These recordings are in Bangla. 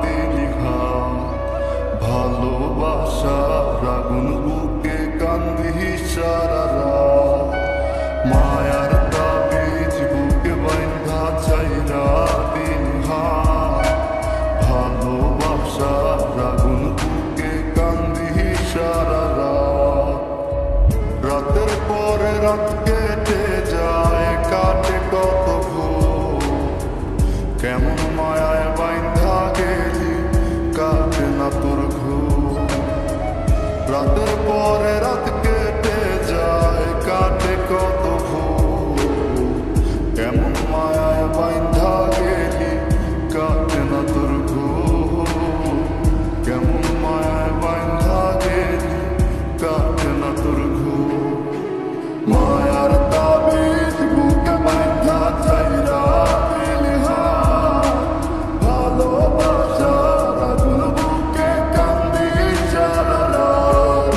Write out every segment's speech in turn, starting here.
দিলি হাত, ভালোবাসার আগুন বুকে কান্দি সারা রাত। মায়ার তাবিজ বুকে বাইন্ধা চাইরা দিলি হাত, ভালোবাসার আগুন বুকে কান্দি সারা রাত। রাতের পরে রাত কেটে যায়, কাটে কত ভোর, কেমন মায়ায় বাইন্ধা গেলি কাটে না তোর ঘুম। রাতের পরে রাত কেটে যায়, কাটে কত ভোর, কেমন মায়ায় বাইন্ধা গেলি কাটে না তোর ঘুম। কেমন মায়ায় বাইন্ধা গেলি কাটে না তোর ঘুম। মায়ার তাবিজ বুকে বাইন্ধা চাইরা দিলি হাত, ভালোবাসার আগুন বুকে কান্দি সারা রাত।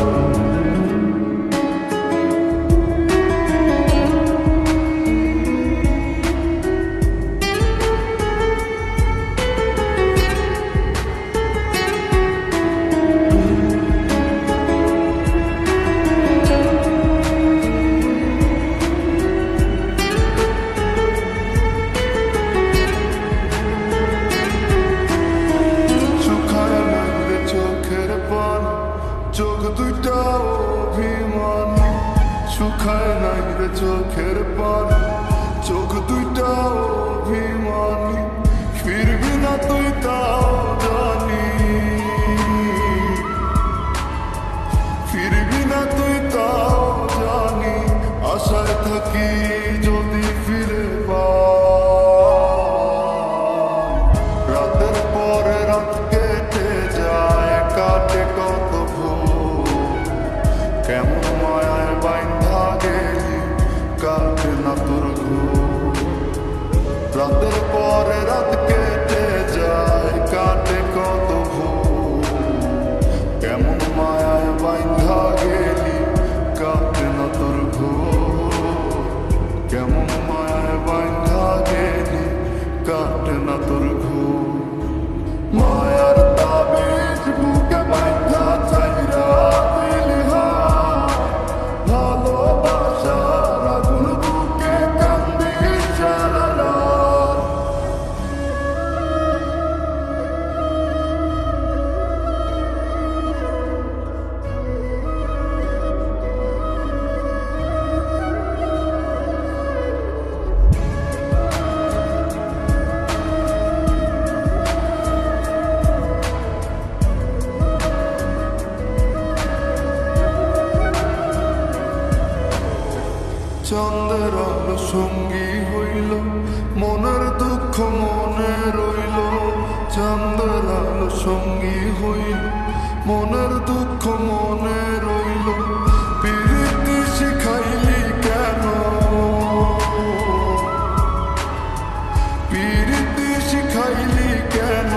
শুকায় লাগলে চোখের পানি, চোখ দুইটা অভিমান। শুকায় নাই রে চোখের পানি, চোখ দুইটা অভিমানী। ফিরবি না তুই তাও জানি, ফিরবি না তুই তাও জানি। আশায় থাকি যদি ফিরে পাই। রাতের পরে রাত কেটে যায়, কাটে কত ভোর, কেমন মায়ায় বাইন্ধা গেলি কাটে না তোর ঘুম। রাতের পরে রাত কেটে যায়, কাটে কত ভোর, কেমন মায়ায় বাইন্ধা গেলি কাটে না তোর ঘুম। কেমন মায়ায় বাইন্ধা গেলি কাটে না তোর ঘুম। মায়ার তাবিজ বুকে বাইন্ধা চাইরা দিলি হাত, ভালোবাসার আগুন বুকে কান্দি সারা রাত। চন্দ্রের আলো সঙ্গী হইল, মনের দুঃখ মনে রইল। চন্দ্রের আলো সঙ্গী হইল, মনের দুঃখ মনে রইল। প্রীতি শিখাইলি কেন, প্রীতি শিখাইলি কেন,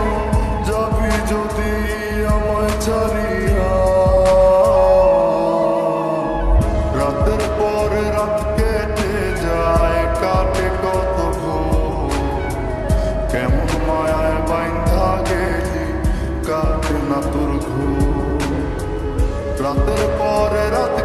যাবি যদি আমায় ছাড়িয়া। রাতের পরে রাত কেটে যায়, কাটে কত ভোর, কেমন মায়ায় বাইন্ধা গেলি কাটে না তোর ঘুম। রাতের পরে রাত